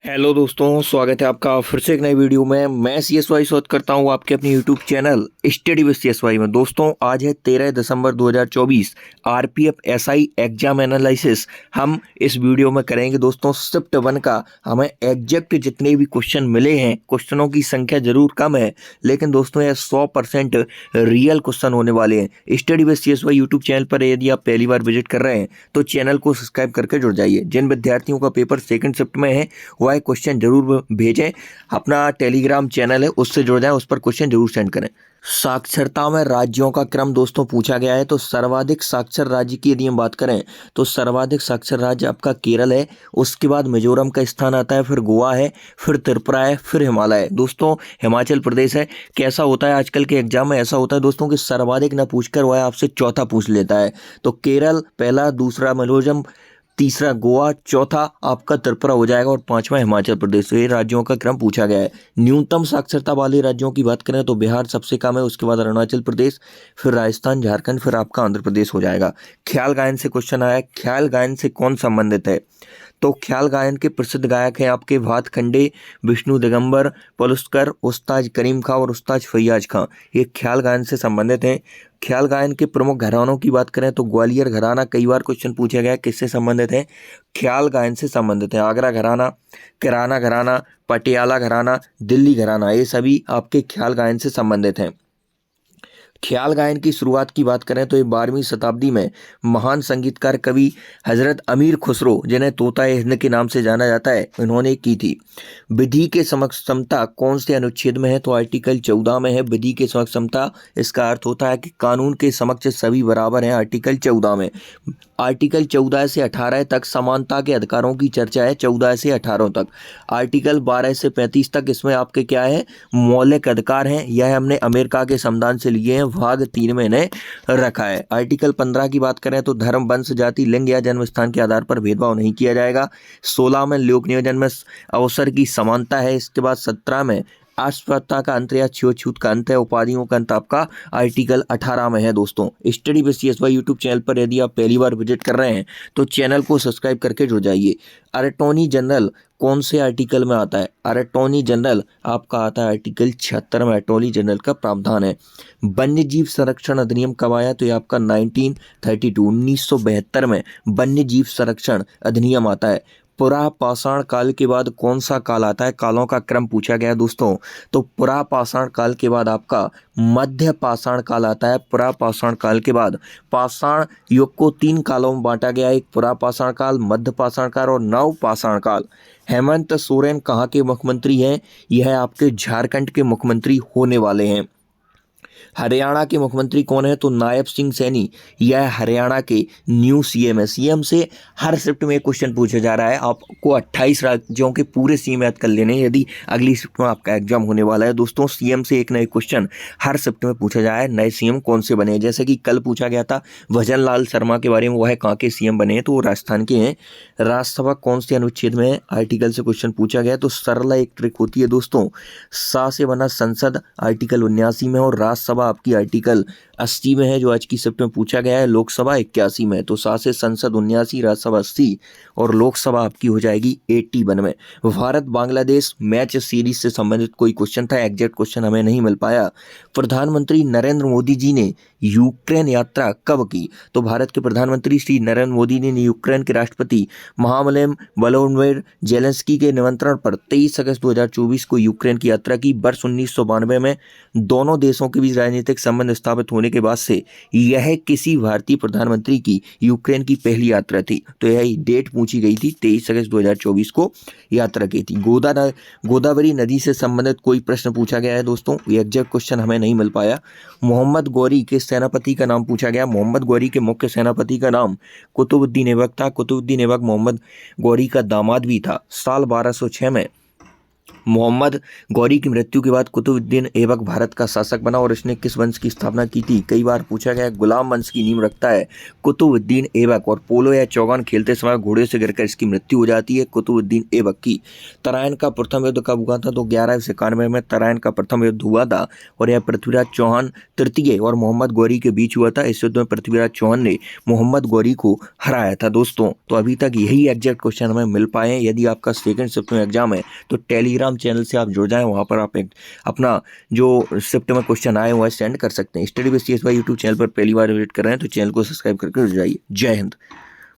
Hello दोस्तों, स्वागत है आपका फिर से एक नई वीडियो में। मैं CSY स्वागत करता हूं आपके अपने YouTube channel study with CSY में। दोस्तों, आज है 13 दिसंबर 2024। RPF SI एग्जाम एनालिसिस हम इस वीडियो में करेंगे। दोस्तों, शिफ्ट 1 का हमें एग्जैक्ट जितने भी क्वेश्चन मिले हैं, क्वेश्चनों की संख्या जरूर कम है, लेकिन दोस्तों यह 100% रियल क्वेश्चन होने वाले हैं। Study with CSY YouTube channel पर यदि आप पहली बार विजिट कर रहे हैं तो चैनल को सब्सक्राइब करके जुड़ जाइए। जिन विद्यार्थियों का पेपर सेकंड शिफ्ट में है वह क्वेश्चन जरूर भेजें। अपना टेलीग्राम चैनल है उससे जुड़ जाएं, उस पर क्वेश्चन जरूर सेंड करें। साक्षरता में राज्यों का क्रम दोस्तों पूछा गया है। तो सर्वाधिक साक्षर राज्य की यदि हम बात करें तो सर्वाधिक साक्षर राज्य आपका केरल है, उसके बाद मिजोरम का स्थान आता है, फिर गोवा है, फिर त्रिपुरा है, फिर हिमालय है। दोस्तों, हिमाचल प्रदेश है। कैसा होता है आजकल के एग्जाम में, ऐसा होता है दोस्तों कि सर्वाधिक ना पूछकर वह आपसे चौथा पूछ लेता है। तो केरल पहला, दूसरा मिजोरम, तीसरा गोवा, चौथा आपका त्रिपुरा हो जाएगा और पांचवा हिमाचल प्रदेश। तो ये राज्यों का क्रम पूछा गया है। न्यूनतम साक्षरता वाले राज्यों की बात करें तो बिहार सबसे कम है, उसके बाद अरुणाचल प्रदेश, फिर राजस्थान, झारखंड, फिर आपका आंध्र प्रदेश हो जाएगा। ख्याल गायन से क्वेश्चन आया, ख्याल गायन से कौन संबंधित है? तो ख्याल गायन के प्रसिद्ध गायक हैं आपके भात खंडे, विष्णु दिगंबर, पलुस्कर, उस्ताद करीम खां और उस्ताद फैयाज खां। ये ख्याल गायन से संबंधित हैं। ख्याल गायन के प्रमुख घरानों की बात करें तो ग्वालियर घराना, कई बार क्वेश्चन पूछा गया है, किससे संबंधित है? ख्याल गायन से संबंधित है। आगरा घराना, किराना घराना, पटियाला घराना, दिल्ली घराना, ये सभी आपके ख्याल गायन से संबंधित हैं। ख्याल गायन की शुरुआत की बात करें तो ये 12वीं शताब्दी में महान संगीतकार कवि हजरत अमीर खुसरो, जिन्हें तोता हिंद के नाम से जाना जाता है, इन्होंने की थी। विधि के समक्ष समता कौन से अनुच्छेद में है? तो आर्टिकल 14 में है विधि के समक्ष समता। इसका अर्थ होता है कि कानून के समक्ष सभी बराबर हैं, आर्टिकल 14 में। आर्टिकल 14 से 18 तक समानता के अधिकारों की चर्चा है, 14 से 18 तक। आर्टिकल 12 से 35 तक इसमें आपके क्या है? मौलिक अधिकार हैं। यह हमने अमेरिका के संविधान से लिए हैं, भाग 3 में इन्हें रखा है। आर्टिकल 15 की बात करें तो धर्म, वंश, जाति, लिंग या जन्म स्थान के आधार पर भेदभाव नहीं किया जाएगा। 16 में लोक नियोजन में अवसर की समानता है। इसके बाद 17 में अस्पृश्यता का अंत या छूत का अंत है। उपाधियों का अंत आपका आर्टिकल 18 में है। दोस्तों, study with CSY YouTube channel पर यदि आप पहली बार विजिट कर रहे हैं तो चैनल को सब्सक्राइब करके जुड़ जाइए। अटॉर्नी जनरल कौन से आर्टिकल में आता है? अटॉर्नी जनरल आपका आता है आर्टिकल 76 में। अटॉर्नी जनरल का प्रावधान है। वन्य जीव संरक्षण अधिनियम कब आया? तो ये आपका 1972 में वन्य जीव संरक्षण अधिनियम आता है। पुरा पाषाण काल के बाद कौन सा काल आता है? कालों का क्रम पूछा गया है दोस्तों। तो पुरा पाषाण काल के बाद आपका मध्य पाषाण काल आता है। पुरा पाषाण काल के बाद पाषाण युग को 3 कालों में बांटा गया है। एक पुरा पाषाण काल, मध्य पाषाण काल और नव पाषाण काल। हेमंत सोरेन कहाँ के मुख्यमंत्री हैं? यह आपके झारखंड के मुख्यमंत्री होने वाले हैं। हरियाणा के मुख्यमंत्री कौन है? तो नायब सिंह सैनी, यह हरियाणा के न्यू CM है। CM से हर शिफ्ट में क्वेश्चन पूछा जा रहा है। आपको 28 राज्यों के पूरे CM याद कर लेने यदि अगली शिफ्ट में आपका एग्जाम होने वाला है। दोस्तों, CM से एक नए क्वेश्चन हर शिफ्ट में पूछा जाए है। नए CM कौन से बने? जैसे कि कल पूछा गया था भजन लाल शर्मा के बारे में, वह कहाँ के CM बने हैं? तो वो राजस्थान के हैं। राज्यसभा कौन से अनुच्छेद में है? आर्टिकल से क्वेश्चन पूछा गया। तो सरल एक ट्रिक होती है दोस्तों, सा से बना संसद आर्टिकल 79 में और राज्यसभा आपकी आर्टिकल 80 में है, जो आज की शिफ्ट में पूछा गया है। लोकसभा 81 में। तो सा से संसद 79, राज्यसभा 80 और लोकसभा आपकी हो जाएगी 81 में। भारत बांग्लादेश मैच सीरीज से संबंधित कोई क्वेश्चन था, एग्जैक्ट क्वेश्चन हमें नहीं मिल पाया। प्रधानमंत्री नरेंद्र मोदी जी ने यूक्रेन यात्रा कब की? तो भारत के प्रधानमंत्री श्री नरेंद्र मोदी ने यूक्रेन के राष्ट्रपति महामलेम वोलोडिमिर जेलेंस्की के निमंत्रण पर 23 अगस्त 2024 को यूक्रेन की यात्रा की। वर्ष 1992 में दोनों देशों के बीच राजनीतिक संबंध स्थापित होने के बाद से यह किसी भारतीय प्रधानमंत्री की यूक्रेन की पहली यात्रा थी। तो यह डेट पूछी गई थी, 23 अगस्त 2024 को यात्रा की थी। गोदावरी नदी से संबंधित कोई प्रश्न पूछा गया है दोस्तों, ये एग्जैक्ट क्वेश्चन हमें नहीं मिल पाया। मोहम्मद गौरी के सेनापति का नाम पूछा गया। मोहम्मद गौरी के मुख्य सेनापति का नाम कुतुबुद्दीन ऐबक था। कुतुबुद्दीन ऐबक मोहम्मद गौरी का दामाद भी था। साल 1206 में मोहम्मद गौरी की मृत्यु के बाद कुतुबुद्दीन ऐबक भारत का शासक बना और इसने किस वंश की स्थापना की थी? कई बार पूछा गया। गुलाम वंश की नींव रखता है कुतुबुद्दीन ऐबक और पोलो या चौगान खेलते समय घोड़े से गिरकर इसकी मृत्यु हो जाती है कुतुबुद्दीन ऐबक की। तराइन का प्रथम युद्ध कब हुआ था? तो 1191 में तराइन का प्रथम युद्ध हुआ था और यह पृथ्वीराज चौहान तृतीय और मोहम्मद गौरी के बीच हुआ था। इस युद्ध में पृथ्वीराज चौहान ने मोहम्मद गौरी को हराया था दोस्तों। तो अभी तक यही एग्जैक्ट क्वेश्चन हमें मिल पाए हैं। यदि आपका सेकंड शिफ्ट में एग्जाम है तो टेलीग्राम चैनल से आप जुड़ जाएं, वहां पर आप अपना जो शिफ्ट में क्वेश्चन आए हुए हैं सेंड कर सकते हैं। Study with CSY YouTube channel पर पहली बार विजिट कर रहे हैं तो चैनल को सब्सक्राइब करके जुड़ जाइए। जय हिंद।